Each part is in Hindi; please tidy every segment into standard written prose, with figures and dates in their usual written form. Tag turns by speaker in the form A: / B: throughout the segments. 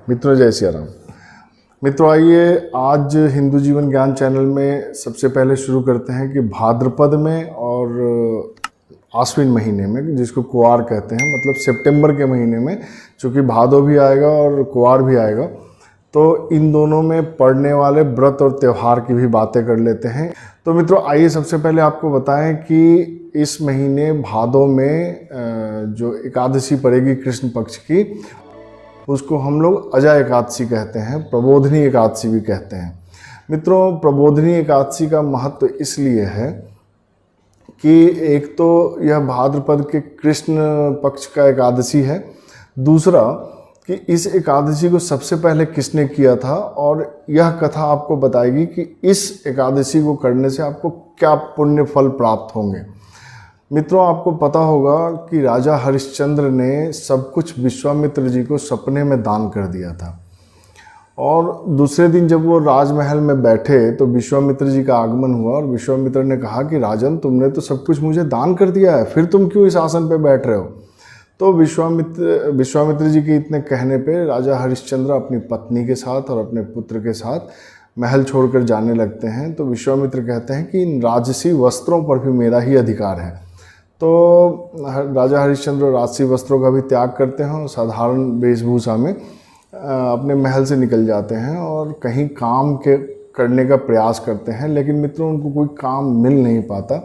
A: मित्रों जय सिया राम। मित्रों आइए आज हिंदू जीवन ज्ञान चैनल में सबसे पहले शुरू करते हैं कि भाद्रपद में और आश्विन महीने में, जिसको कुआर कहते हैं, मतलब सितंबर के महीने में, चूँकि भादो भी आएगा और कुआर भी आएगा, तो इन दोनों में पड़ने वाले व्रत और त्यौहार की भी बातें कर लेते हैं। तो मित्रों आइए सबसे पहले आपको बताएं कि इस महीने भादो में जो एकादशी पड़ेगी कृष्ण पक्ष की, उसको हम लोग अजय एकादशी कहते हैं, प्रबोधनी एकादशी भी कहते हैं। मित्रों प्रबोधनी एकादशी का महत्व इसलिए है कि एक तो यह भाद्रपद के कृष्ण पक्ष का एकादशी है, दूसरा कि इस एकादशी को सबसे पहले किसने किया था, और यह कथा आपको बताएगी कि इस एकादशी को करने से आपको क्या पुण्य फल प्राप्त होंगे। मित्रों आपको पता होगा कि राजा हरिश्चंद्र ने सब कुछ विश्वामित्र जी को सपने में दान कर दिया था, और दूसरे दिन जब वो राजमहल में बैठे तो विश्वामित्र जी का आगमन हुआ और विश्वामित्र ने कहा कि राजन, तुमने तो सब कुछ मुझे दान कर दिया है, फिर तुम क्यों इस आसन पे बैठ रहे हो। तो विश्वामित्र जी के इतने कहने पे राजा हरिश्चंद्र अपनी पत्नी के साथ और अपने पुत्र के साथ महल छोड़कर जाने लगते हैं। तो विश्वामित्र कहते हैं कि इन राजसी वस्त्रों पर भी मेरा ही अधिकार है। तो राजा हरिश्चंद्र राजसी वस्त्रों का भी त्याग करते हैं और साधारण वेशभूषा में अपने महल से निकल जाते हैं और कहीं काम करने का प्रयास करते हैं, लेकिन मित्रों उनको कोई काम मिल नहीं पाता।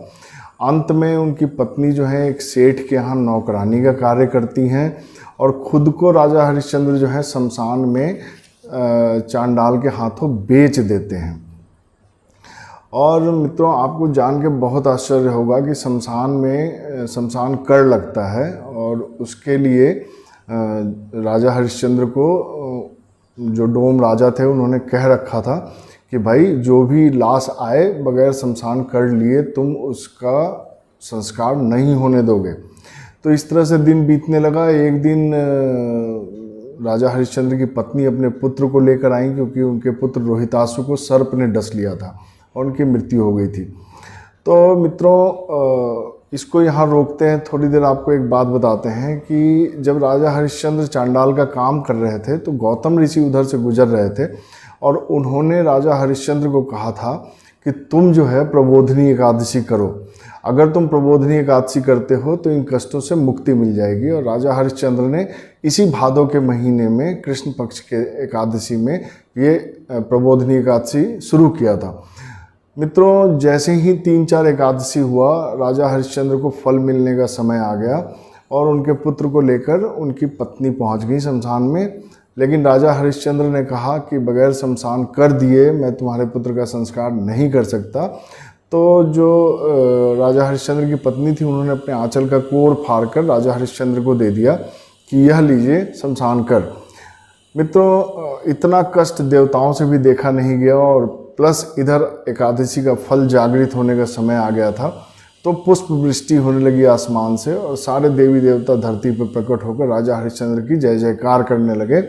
A: अंत में उनकी पत्नी जो है एक सेठ के यहाँ नौकरानी का कार्य करती हैं और खुद को राजा हरिश्चंद्र जो है शमशान में चांडाल के हाथों बेच देते हैं। और मित्रों आपको जान के बहुत आश्चर्य होगा कि शमशान कर लगता है, और उसके लिए राजा हरिश्चंद्र को जो डोम राजा थे उन्होंने कह रखा था कि भाई जो भी लाश आए बगैर शमशान कर लिए तुम उसका संस्कार नहीं होने दोगे। तो इस तरह से दिन बीतने लगा। एक दिन राजा हरिश्चंद्र की पत्नी अपने पुत्र को लेकर आई, क्योंकि उनके पुत्र रोहितासु को सर्प ने डस लिया था और उनकी मृत्यु हो गई थी। तो मित्रों इसको यहाँ रोकते हैं, थोड़ी देर आपको एक बात बताते हैं कि जब राजा हरिश्चंद्र चांडाल का काम कर रहे थे तो गौतम ऋषि उधर से गुजर रहे थे और उन्होंने राजा हरिश्चंद्र को कहा था कि तुम जो है प्रबोधनी एकादशी करो, अगर तुम प्रबोधनी एकादशी करते हो तो इन कष्टों से मुक्ति मिल जाएगी। और राजा हरिश्चंद्र ने इसी भादो के महीने में कृष्ण पक्ष के एकादशी में ये प्रबोधनी एकादशी शुरू किया था। मित्रों जैसे ही 3-4 एकादशी हुआ, राजा हरिश्चंद्र को फल मिलने का समय आ गया और उनके पुत्र को लेकर उनकी पत्नी पहुंच गई शमशान में। लेकिन राजा हरिश्चंद्र ने कहा कि बगैर शमशान कर दिए मैं तुम्हारे पुत्र का संस्कार नहीं कर सकता। तो जो राजा हरिश्चंद्र की पत्नी थी उन्होंने अपने आंचल का कोर फाड़ कर राजा हरिश्चंद्र को दे दिया कि यह लीजिए शमशान कर। मित्रों इतना कष्ट देवताओं से भी देखा नहीं गया, और प्लस इधर एकादशी का फल जागृत होने का समय आ गया था। तो पुष्प वृष्टि होने लगी आसमान से और सारे देवी देवता धरती पर प्रकट होकर राजा हरिश्चंद्र की जय जयकार करने लगे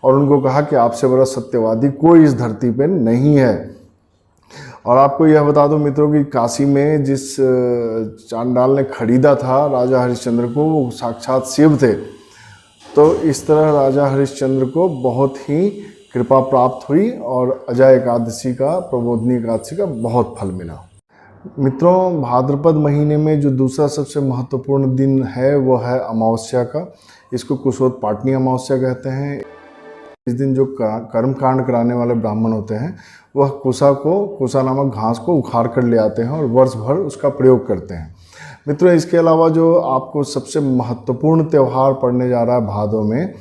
A: और उनको कहा कि आपसे बड़ा सत्यवादी कोई इस धरती पर नहीं है। और आपको यह बता दो मित्रों कि काशी में जिस चांडाल ने खरीदा था राजा हरिश्चंद्र को, वो साक्षात शिव थे। तो इस तरह राजा हरिश्चंद्र को बहुत ही कृपा प्राप्त हुई और अजय एकादशी का, प्रबोधनी एकादशी का बहुत फल मिला। मित्रों भाद्रपद महीने में जो दूसरा सबसे महत्वपूर्ण दिन है वो है अमावस्या का। इसको कुशोत्पाटनी अमावस्या कहते हैं। इस दिन जो कर्म कांड कराने वाले ब्राह्मण होते हैं वह कुसा नामक घास को उखाड़ कर ले आते हैं और वर्ष भर उसका प्रयोग करते हैं। मित्रों इसके अलावा जो आपको सबसे महत्वपूर्ण त्यौहार पड़ने जा रहा है भादों में,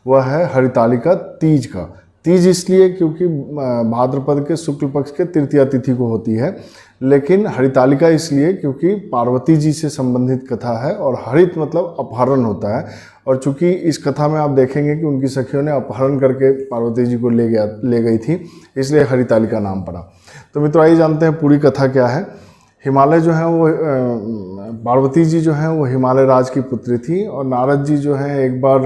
A: वह है हरितालिका तीज का। तीज इसलिए क्योंकि भाद्रपद के शुक्ल पक्ष के तृतीया तिथि को होती है, लेकिन हरितालिका इसलिए क्योंकि पार्वती जी से संबंधित कथा है और हरित मतलब अपहरण होता है। और चूंकि इस कथा में आप देखेंगे कि उनकी सखियों ने अपहरण करके पार्वती जी को ले गई थी, इसलिए हरितालिका नाम पड़ा। तो मित्रों आइए जानते हैं पूरी कथा क्या है। हिमालय जो है वो पार्वती जी जो हैं वो हिमालय राज की पुत्री थी, और नारद जी जो हैं एक बार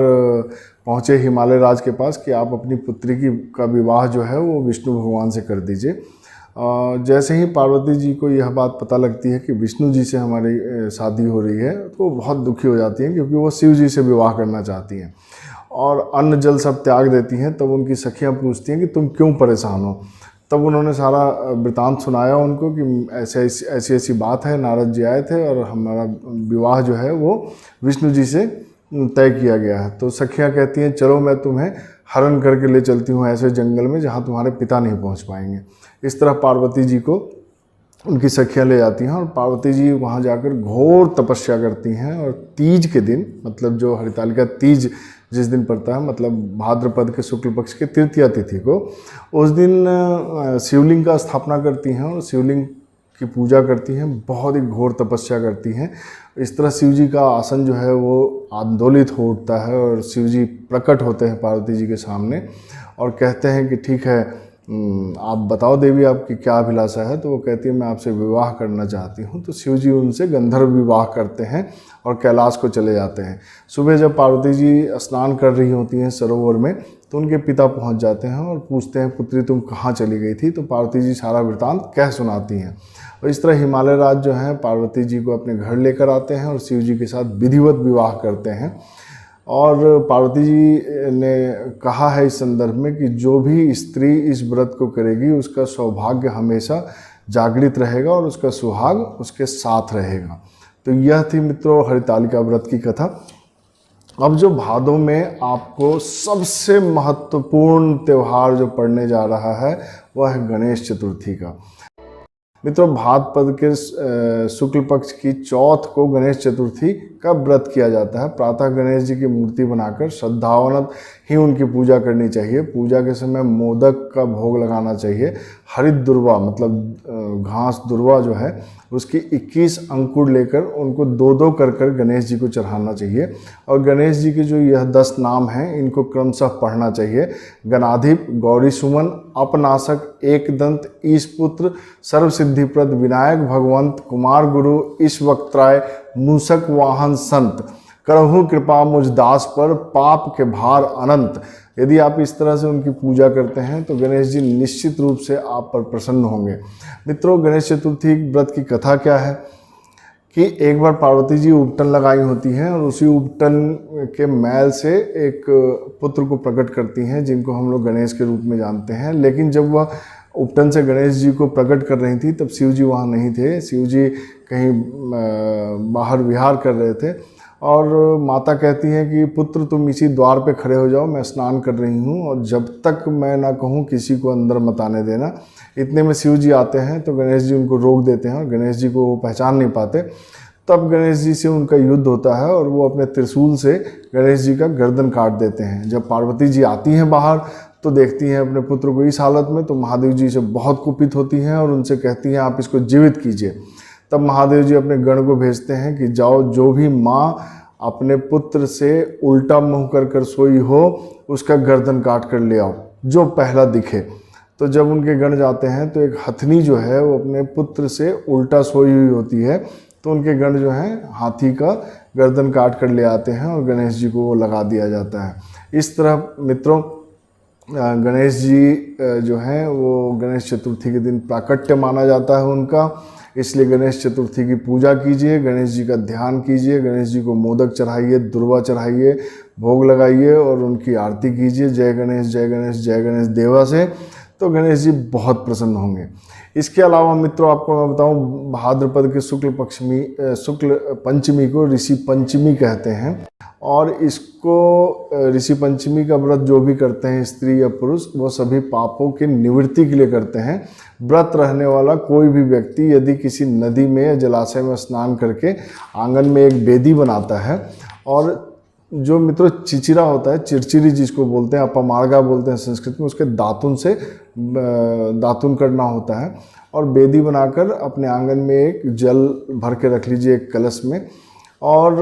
A: पहुँचे हिमालय राज के पास कि आप अपनी पुत्री का विवाह जो है वो विष्णु भगवान से कर दीजिए। जैसे ही पार्वती जी को यह बात पता लगती है कि विष्णु जी से हमारी शादी हो रही है, तो वो बहुत दुखी हो जाती हैं क्योंकि वो शिव जी से विवाह करना चाहती हैं। और अन्न जल सब त्याग देती हैं। तब उनकी सखियां पूछती हैं कि तुम क्यों परेशान हो। तब उन्होंने सारा वृतांत सुनाया उनको कि ऐसी ऐसी बात है, नारद जी आए थे और हमारा विवाह जो है वो विष्णु जी से तय किया गया है। तो सखियां कहती हैं चलो मैं तुम्हें हरण करके ले चलती हूँ ऐसे जंगल में जहाँ तुम्हारे पिता नहीं पहुँच पाएंगे। इस तरह पार्वती जी को उनकी सखियां ले जाती हैं और पार्वती जी वहाँ जाकर घोर तपस्या करती हैं। और तीज के दिन, मतलब जो हरितालिका तीज जिस दिन पड़ता है, मतलब भाद्रपद के शुक्ल पक्ष के तृतीया तिथि को, उस दिन शिवलिंग का स्थापना करती हैं और शिवलिंग की पूजा करती हैं, बहुत ही घोर तपस्या करती हैं। इस तरह शिव जी का आसन जो है वो आंदोलित हो उठता है और शिव जी प्रकट होते हैं पार्वती जी के सामने और कहते हैं कि ठीक है, आप बताओ देवी आपकी क्या अभिलाषा है। तो वो कहती है मैं आपसे विवाह करना चाहती हूँ। तो शिव जी उनसे गंधर्व विवाह करते हैं और कैलाश को चले जाते हैं। सुबह जब पार्वती जी स्नान कर रही होती हैं सरोवर में, तो उनके पिता पहुँच जाते हैं और पूछते हैं पुत्री तुम कहाँ चली गई थी। तो पार्वती जी सारा वृतांत कह सुनाती हैं। और इस तरह हिमालय राज जो है पार्वती जी को अपने घर लेकर आते हैं और शिव जी के साथ विधिवत विवाह करते हैं। और पार्वती जी ने कहा है इस संदर्भ में कि जो भी स्त्री इस व्रत को करेगी उसका सौभाग्य हमेशा जागृत रहेगा और उसका सुहाग उसके साथ रहेगा। तो यह थी मित्रों हरितालिका व्रत की कथा। अब जो भादों में आपको सबसे महत्वपूर्ण त्यौहार जो पड़ने जा रहा है वह है गणेश चतुर्थी का। मित्रों भाद्रपद के शुक्ल पक्ष की चौथ को गणेश चतुर्थी का व्रत किया जाता है। प्रातः गणेश जी की मूर्ति बनाकर श्रद्धावनत ही उनकी पूजा करनी चाहिए। पूजा के समय मोदक का भोग लगाना चाहिए। हरित दुर्वा मतलब घास दुर्वा जो है उसकी 21 अंकुर लेकर उनको दो दो कर गणेश जी को चढ़ाना चाहिए। और गणेश जी के जो यह 10 नाम हैं इनको क्रमशः पढ़ना चाहिए। गणाधिप, गौरी सुमन, अपनाशक, एकदंत, ईशपुत्र, सर्वसिद्धिप्रद, विनायक भगवंत, कुमार गुरु, ईशवक्त्राय, मूषक वाहन संत, करहु कृपा मुझ दास पर, पाप के भार अनंत। यदि आप इस तरह से उनकी पूजा करते हैं तो गणेश जी निश्चित रूप से आप पर प्रसन्न होंगे। मित्रों गणेश चतुर्थी व्रत की कथा क्या है कि एक बार पार्वती जी उपटन लगाई होती हैं और उसी उपटन के मैल से एक पुत्र को प्रकट करती हैं जिनको हम लोग गणेश के रूप में जानते हैं। लेकिन जब वह उपटन से गणेश जी को प्रकट कर रही थी तब शिव जी वहाँ नहीं थे। शिव जी कहीं बाहर विहार कर रहे थे और माता कहती हैं कि पुत्र तुम इसी द्वार पे खड़े हो जाओ, मैं स्नान कर रही हूँ और जब तक मैं ना कहूँ किसी को अंदर मत आने देना। इतने में शिव जी आते हैं तो गणेश जी उनको रोक देते हैं और गणेश जी को वो पहचान नहीं पाते। तब गणेश जी से उनका युद्ध होता है और वो अपने त्रिशूल से गणेश जी का गर्दन काट देते हैं। जब पार्वती जी आती हैं बाहर तो देखती हैं अपने पुत्र को इस हालत में, तो महादेव जी से बहुत कुपित होती हैं और उनसे कहती हैं आप इसको जीवित कीजिए। तब महादेव जी अपने गण को भेजते हैं कि जाओ जो भी माँ अपने पुत्र से उल्टा मुंह कर सोई हो उसका गर्दन काट कर ले आओ, जो पहला दिखे। तो जब उनके गण जाते हैं तो एक हथनी जो है वो अपने पुत्र से उल्टा सोई हुई होती है, तो उनके गण जो हैं हाथी का गर्दन काट कर ले आते हैं और गणेश जी को वो लगा दिया जाता है। इस तरह मित्रों गणेश जी जो हैं वो गणेश चतुर्थी के दिन प्राकट्य माना जाता है उनका, इसलिए गणेश चतुर्थी की पूजा कीजिए, गणेश जी का ध्यान कीजिए, गणेश जी को मोदक चढ़ाइए, दुर्वा चढ़ाइए, भोग लगाइए और उनकी आरती कीजिए जय गणेश जय गणेश जय गणेश देवा से, तो गणेश जी बहुत प्रसन्न होंगे। इसके अलावा मित्रों आपको मैं बताऊं भाद्रपद के शुक्ल पंचमी को ऋषि पंचमी कहते हैं और इसको ऋषि पंचमी का व्रत जो भी करते हैं स्त्री या पुरुष वो सभी पापों की निवृत्ति के लिए करते हैं। व्रत रहने वाला कोई भी व्यक्ति यदि किसी नदी में या जलाशय में स्नान करके आंगन में एक बेदी बनाता है और जो मित्रों चिचिरा होता है, चिरचिरी जिसको बोलते हैं, अपमार्गा बोलते हैं संस्कृत में, उसके दातुन से दातुन करना होता है और बेदी बनाकर अपने आंगन में एक जल भर के रख लीजिए एक कलश में और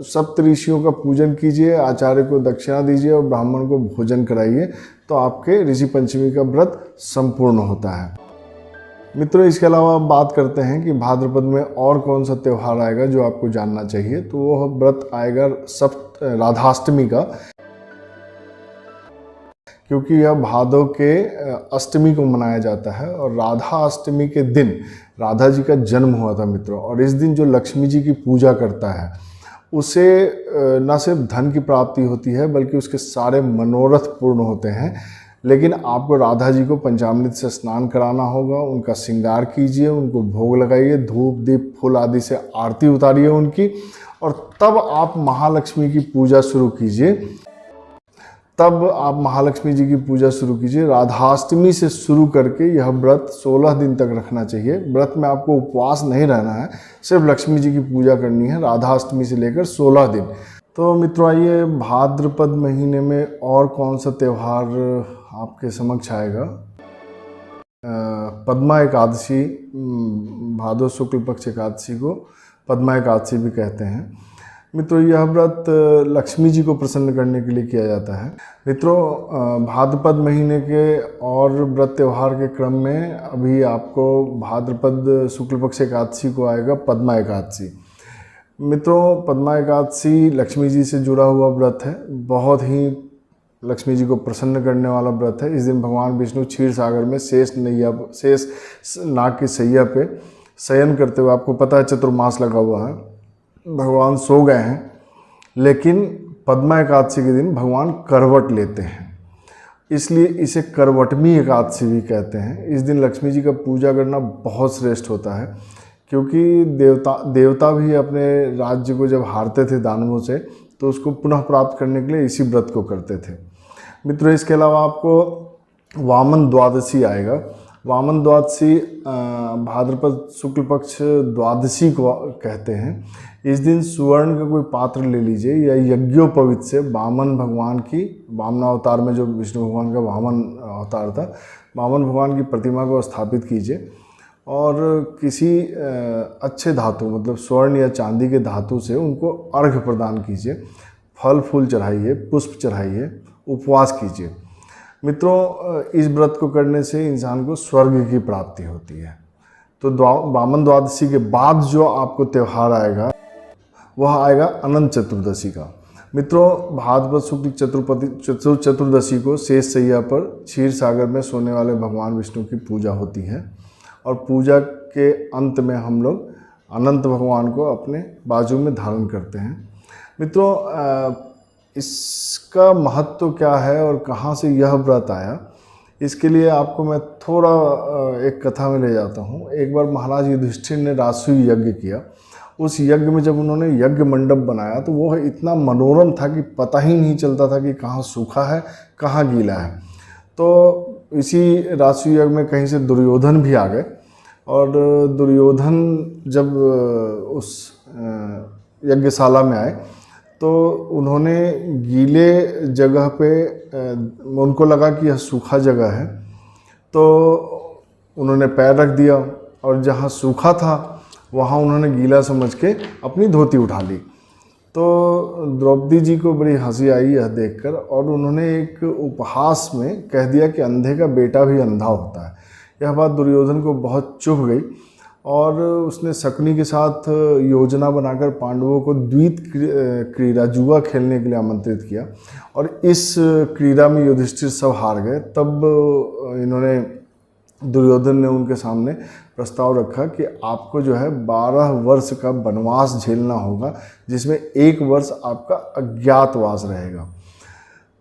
A: सप्त ऋषियों का पूजन कीजिए, आचार्य को दक्षिणा दीजिए और ब्राह्मण को भोजन कराइए, तो आपके ऋषि पंचमी का व्रत संपूर्ण होता है। मित्रों इसके अलावा बात करते हैं कि भाद्रपद में और कौन सा त्यौहार आएगा जो आपको जानना चाहिए, तो वह व्रत आएगा राधाष्टमी का, क्योंकि यह भादव के अष्टमी को मनाया जाता है और राधा अष्टमी के दिन राधा जी का जन्म हुआ था मित्रों। और इस दिन जो लक्ष्मी जी की पूजा करता है उसे न सिर्फ धन की प्राप्ति होती है बल्कि उसके सारे मनोरथ पूर्ण होते हैं। लेकिन आपको राधा जी को पंचामृत से स्नान कराना होगा, उनका श्रृंगार कीजिए, उनको भोग लगाइए, धूप दीप फूल आदि से आरती उतारिए उनकी, और तब आप महालक्ष्मी की पूजा शुरू कीजिए। तब आप महालक्ष्मी जी की पूजा शुरू कीजिए। राधाष्टमी से शुरू करके यह व्रत 16 दिन तक रखना चाहिए। व्रत में आपको उपवास नहीं रहना है, सिर्फ लक्ष्मी जी की पूजा करनी है राधाष्टमी से लेकर 16 दिन। तो मित्रों, आइए भाद्रपद महीने में और कौन सा त्यौहार आपके समक्ष आएगा। पद्मा एकादशी, भादो शुक्ल पक्ष एकादशी को पद्मा एकादशी भी कहते हैं। मित्रों, यह व्रत लक्ष्मी जी को प्रसन्न करने के लिए किया जाता है। मित्रों, भाद्रपद महीने के और व्रत त्यौहार के क्रम में अभी आपको भाद्रपद शुक्ल पक्ष एकादशी को आएगा पद्मा एकादशी। मित्रों, पद्मा एकादशी लक्ष्मी जी से जुड़ा हुआ व्रत है, बहुत ही लक्ष्मी जी को प्रसन्न करने वाला व्रत है। इस दिन भगवान विष्णु क्षीर सागर में शेष नाग की सैया पे शयन करते हुए, आपको पता है चतुर्मास लगा हुआ है, भगवान सो गए हैं, लेकिन पद्मा एकादशी के दिन भगवान करवट लेते हैं, इसलिए इसे करवटमी एकादशी भी कहते हैं। इस दिन लक्ष्मी जी का पूजा करना बहुत श्रेष्ठ होता है, क्योंकि देवता भी अपने राज्य को जब हारते थे दानवों से, तो उसको पुनः प्राप्त करने के लिए इसी व्रत को करते थे। मित्रों, इसके अलावा आपको वामन द्वादशी आएगा। वामन द्वादशी भाद्रपद शुक्ल पक्ष द्वादशी को कहते हैं। इस दिन सुवर्ण का कोई पात्र ले लीजिए या यज्ञोपवीत से वामन भगवान की, वामन अवतार में जो विष्णु भगवान का वामन अवतार था, वामन भगवान की प्रतिमा को स्थापित कीजिए और किसी अच्छे धातु, मतलब स्वर्ण या चांदी के धातु से उनको अर्घ्य प्रदान कीजिए, फल फूल चढ़ाइए, पुष्प चढ़ाइए, उपवास कीजिए। मित्रों, इस व्रत को करने से इंसान को स्वर्ग की प्राप्ति होती है। तो वामन द्वादशी के बाद जो आपको त्यौहार आएगा वह आएगा अनंत चतुर्दशी का। मित्रों, भाद्रपद शुक्ल चतुर्दशी को शेष सैया पर क्षीर सागर में सोने वाले भगवान विष्णु की पूजा होती है, और पूजा के अंत में हम लोग अनंत भगवान को अपने बाजू में धारण करते हैं। मित्रों, इसका महत्व क्या है और कहाँ से यह व्रत आया, इसके लिए आपको मैं थोड़ा एक कथा में ले जाता हूँ। एक बार महाराज युधिष्ठिर ने राजसूय यज्ञ किया। उस यज्ञ में जब उन्होंने यज्ञ मंडप बनाया तो वो इतना मनोरम था कि पता ही नहीं चलता था कि कहाँ सूखा है कहाँ गीला है। तो इसी राजसूय यज्ञ में कहीं से दुर्योधन भी आ गए, और दुर्योधन जब उस यज्ञशाला में आए तो उन्होंने गीले जगह पे, उनको लगा कि यह सूखा जगह है, तो उन्होंने पैर रख दिया, और जहाँ सूखा था वहाँ उन्होंने गीला समझ के अपनी धोती उठा ली। तो द्रौपदी जी को बड़ी हंसी आई यह देखकर, और उन्होंने एक उपहास में कह दिया कि अंधे का बेटा भी अंधा होता है। यह बात दुर्योधन को बहुत चुभ गई, और उसने शकुनी के साथ योजना बनाकर पांडवों को द्वीत क्रीड़ा जुआ खेलने के लिए आमंत्रित किया, और इस क्रीड़ा में युधिष्ठिर सब हार गए। तब इन्होंने, दुर्योधन ने उनके सामने प्रस्ताव रखा कि आपको जो है 12 वर्ष का वनवास झेलना होगा, जिसमें 1 वर्ष आपका अज्ञातवास रहेगा।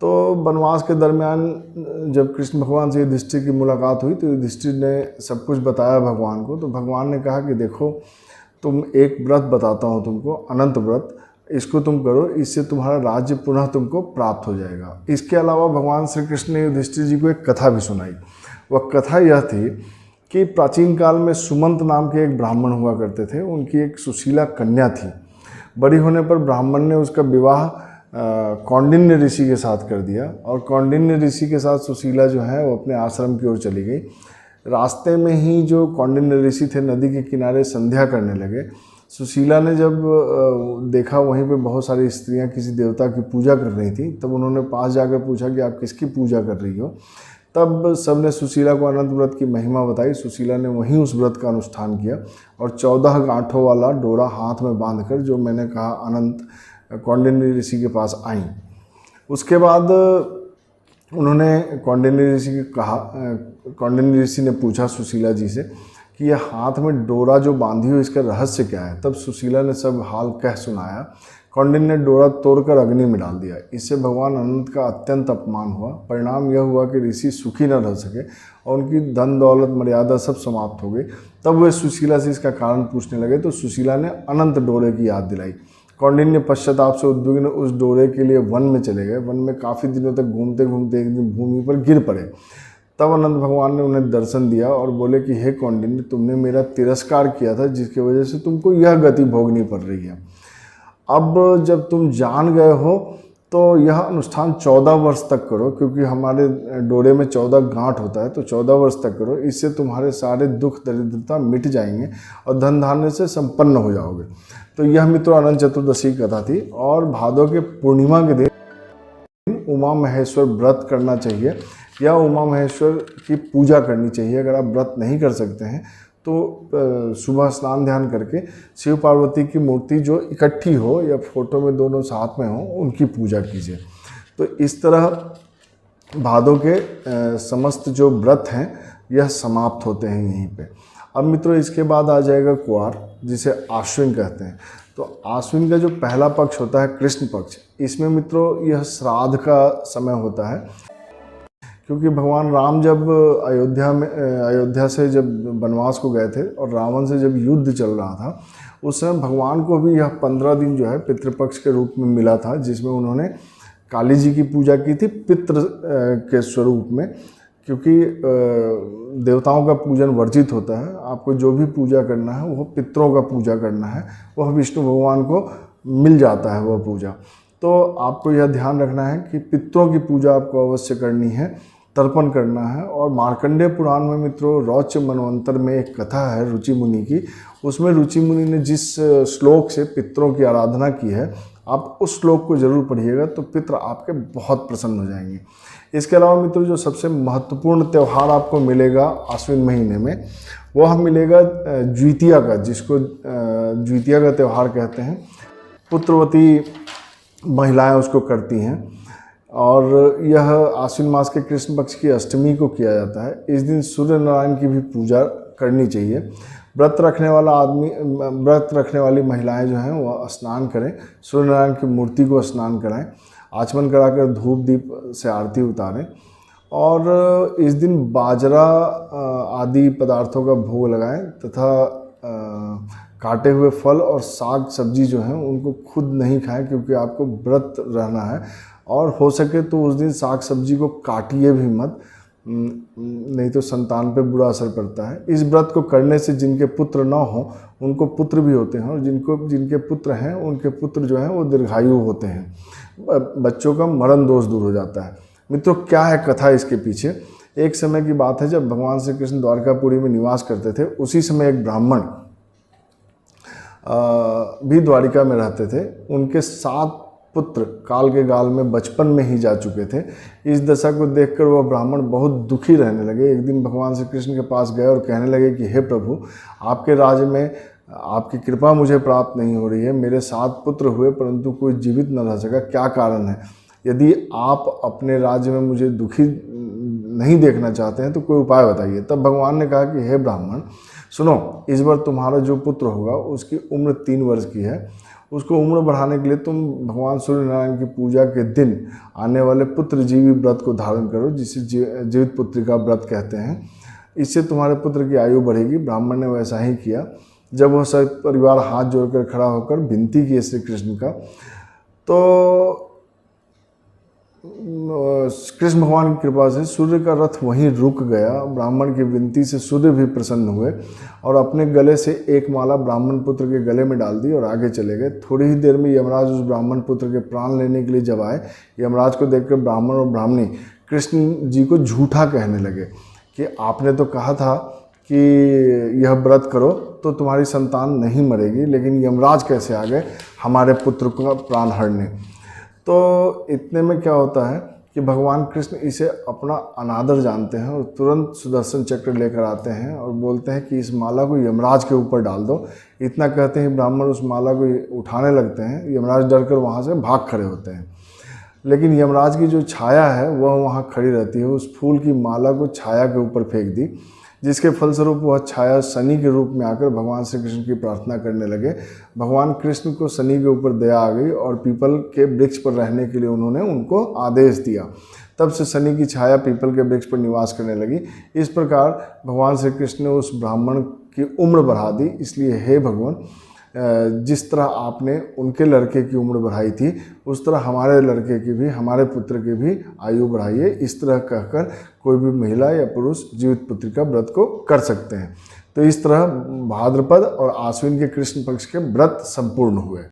A: तो वनवास के दरमियान जब कृष्ण भगवान से युधिष्ठिर की मुलाकात हुई तो युधिष्ठिर ने सब कुछ बताया भगवान को। तो भगवान ने कहा कि देखो, तुम एक व्रत बताता हूँ तुमको, अनंत व्रत, इसको तुम करो, इससे तुम्हारा राज्य पुनः तुमको प्राप्त हो जाएगा। इसके अलावा भगवान श्री कृष्ण ने युधिष्ठिर जी को एक कथा भी सुनाई। वह कथा यह थी कि प्राचीन काल में सुमंत नाम के एक ब्राह्मण हुआ करते थे। उनकी एक सुशीला कन्या थी। बड़ी होने पर ब्राह्मण ने उसका विवाह कौंडिन्य ऋषि के साथ कर दिया, और कौंडिन्य ऋषि के साथ सुशीला जो है वो अपने आश्रम की ओर चली गई। रास्ते में ही जो कौंडिन्य ऋषि थे नदी के किनारे संध्या करने लगे। सुशीला ने जब देखा वहीं पे बहुत सारी स्त्रियां किसी देवता की पूजा कर रही थी, तब उन्होंने पास जाकर पूछा कि आप किसकी पूजा कर रही हो। तब सबने सुशीला को अनंत व्रत की महिमा बताई। सुशीला ने वहीं उस व्रत का अनुष्ठान किया, और 14 गांठों वाला डोरा हाथ में बांधकर, जो मैंने कहा, अनंत कौंडिन्य ऋषि के पास आई। उसके बाद उन्होंने कौंडिन्य ऋषि ने पूछा सुशीला जी से कि यह हाथ में डोरा जो बांधी हो इसका रहस्य क्या है। तब सुशीला ने सब हाल कह सुनाया। कौंडिन्य ने डोरा तोड़कर अग्नि में डाल दिया। इससे भगवान अनंत का अत्यंत अपमान हुआ। परिणाम यह हुआ कि ऋषि सुखी न रह सके और उनकी धन दौलत मर्यादा सब समाप्त हो गई। तब वे सुशीला से इसका कारण पूछने लगे तो सुशीला ने अनंत डोरे की याद दिलाई। कौंडिन्य पश्चाताप से उद्विग्न उस डोरे के लिए वन में चले गए। वन में काफ़ी दिनों तक घूमते घूमते एक दिन भूमि पर गिर पड़े। तब अनंत भगवान ने उन्हें दर्शन दिया और बोले कि हे कौंडिन्य, तुमने मेरा तिरस्कार किया था जिसकी वजह से तुमको यह गति भोगनी पड़ रही है। अब जब तुम जान गए हो तो यह अनुष्ठान 14 वर्ष तक करो, क्योंकि हमारे डोरे में 14 गांठ होता है, तो 14 वर्ष तक करो। इससे तुम्हारे सारे दुख दरिद्रता मिट जाएंगे और धन धान्य से संपन्न हो जाओगे। तो यह मित्रों अनंत चतुर्दशी की कथा थी। और भादों के पूर्णिमा के दिन उमा महेश्वर व्रत करना चाहिए या उमा महेश्वर की पूजा करनी चाहिए। अगर आप व्रत नहीं कर सकते हैं तो सुबह स्नान ध्यान करके शिव पार्वती की मूर्ति जो इकट्ठी हो या फोटो में दोनों साथ में हो उनकी पूजा कीजिए। तो इस तरह भादों के समस्त जो व्रत हैं यह समाप्त होते हैं यहीं पे। अब मित्रों इसके बाद आ जाएगा कुआर, जिसे आश्विन कहते हैं। तो आश्विन का जो पहला पक्ष होता है कृष्ण पक्ष, इसमें मित्रों यह श्राद्ध का समय होता है। क्योंकि भगवान राम जब अयोध्या से जब वनवास को गए थे और रावण से जब युद्ध चल रहा था, उस समय भगवान को भी यह 15 दिन जो है पितृपक्ष के रूप में मिला था, जिसमें उन्होंने काली जी की पूजा की थी पितृ के स्वरूप में। क्योंकि देवताओं का पूजन वर्जित होता है, आपको जो भी पूजा करना है वह पितरों का पूजा करना है, वह विष्णु भगवान को मिल जाता है वह पूजा। तो आपको यह ध्यान रखना है कि पितरों की पूजा आपको अवश्य करनी है, तर्पण करना है। और मार्कंडेय पुराण में मित्रों रौच मनवंतर में एक कथा है रुचि मुनि की। उसमें रुचि मुनि ने जिस श्लोक से पितरों की आराधना की है, आप उस श्लोक को जरूर पढ़िएगा तो पितर आपके बहुत प्रसन्न हो जाएंगे। इसके अलावा मित्रों जो सबसे महत्वपूर्ण त्यौहार आपको मिलेगा आश्विन महीने में, वह मिलेगा द्वितीया का, जिसको द्वितीया का त्यौहार कहते हैं। पुत्रवती महिलाएं उसको करती हैं और यह आश्विन मास के कृष्ण पक्ष की अष्टमी को किया जाता है। इस दिन सूर्य नारायण की भी पूजा करनी चाहिए। व्रत रखने वाली महिलाएं जो हैं वह स्नान करें, सूर्य नारायण की मूर्ति को स्नान कराएं, आचमन कराकर धूप दीप से आरती उतारें और इस दिन बाजरा आदि पदार्थों का भोग लगाएं तथा काटे हुए फल और साग सब्जी जो हैं उनको खुद नहीं खाएं, क्योंकि आपको व्रत रहना है। और हो सके तो उस दिन साग सब्जी को काटिए भी मत, नहीं तो संतान पे बुरा असर पड़ता है। इस व्रत को करने से जिनके पुत्र न हो उनको पुत्र भी होते हैं और जिनके पुत्र हैं उनके पुत्र जो हैं वो दीर्घायु होते हैं। बच्चों का मरण दोष दूर हो जाता है। मित्रों क्या है कथा इसके पीछे? एक समय की बात है जब भगवान श्री कृष्ण द्वारकापुरी में निवास करते थे। उसी समय एक ब्राह्मण भी द्वारिका में रहते थे। उनके 7 पुत्र काल के गाल में बचपन में ही जा चुके थे। इस दशा को देखकर वह ब्राह्मण बहुत दुखी रहने लगे। एक दिन भगवान श्री कृष्ण के पास गए और कहने लगे कि हे प्रभु, आपके राज्य में आपकी कृपा मुझे प्राप्त नहीं हो रही है। मेरे 7 पुत्र हुए परंतु कोई जीवित न रह सका, क्या कारण है? यदि आप अपने राज्य में मुझे दुखी नहीं देखना चाहते हैं तो कोई उपाय बताइए। तब भगवान ने कहा कि हे ब्राह्मण सुनो, इस बार तुम्हारा जो पुत्र होगा उसकी उम्र 3 वर्ष की है। उसको उम्र बढ़ाने के लिए तुम भगवान सूर्य नारायण की पूजा के दिन आने वाले पुत्र जीवी व्रत को धारण करो, जिसे जीवित पुत्री का व्रत कहते हैं। इससे तुम्हारे पुत्र की आयु बढ़ेगी। ब्राह्मण ने वैसा ही किया। जब वह सब परिवार हाथ जोड़कर खड़ा होकर विनती की श्री कृष्ण का, तो कृष्ण भगवान की कृपा से सूर्य का रथ वहीं रुक गया। ब्राह्मण की विनती से सूर्य भी प्रसन्न हुए और अपने गले से एक माला ब्राह्मण पुत्र के गले में डाल दी और आगे चले गए। थोड़ी ही देर में यमराज उस ब्राह्मण पुत्र के प्राण लेने के लिए जब आए, यमराज को देखकर ब्राह्मण और ब्राह्मणी कृष्ण जी को झूठा कहने लगे कि आपने तो कहा था कि यह व्रत करो तो तुम्हारी संतान नहीं मरेगी, लेकिन यमराज कैसे आ गए हमारे पुत्र का प्राण हरने। तो इतने में क्या होता है कि भगवान कृष्ण इसे अपना अनादर जानते हैं और तुरंत सुदर्शन चक्र लेकर आते हैं और बोलते हैं कि इस माला को यमराज के ऊपर डाल दो। इतना कहते हैं ब्राह्मण उस माला को उठाने लगते हैं। यमराज डरकर वहाँ से भाग खड़े होते हैं, लेकिन यमराज की जो छाया है वह वहाँ खड़ी रहती है। उस फूल की माला को छाया के ऊपर फेंक दी। जिसके फलस्वरूप वह छाया शनि के रूप में आकर भगवान श्री कृष्ण की प्रार्थना करने लगे। भगवान कृष्ण को शनि के ऊपर दया आ गई और पीपल के वृक्ष पर रहने के लिए उन्होंने उनको आदेश दिया। तब से शनि की छाया पीपल के वृक्ष पर निवास करने लगी। इस प्रकार भगवान श्री कृष्ण ने उस ब्राह्मण की उम्र बढ़ा दी। इसलिए हे भगवान, जिस तरह आपने उनके लड़के की उम्र बढ़ाई थी, उस तरह हमारे लड़के की भी, हमारे पुत्र की भी आयु बढ़ाइए। इस तरह कहकर कोई भी महिला या पुरुष जीवित पुत्री का व्रत को कर सकते हैं। तो इस तरह भाद्रपद और आश्विन के कृष्ण पक्ष के व्रत संपूर्ण हुए।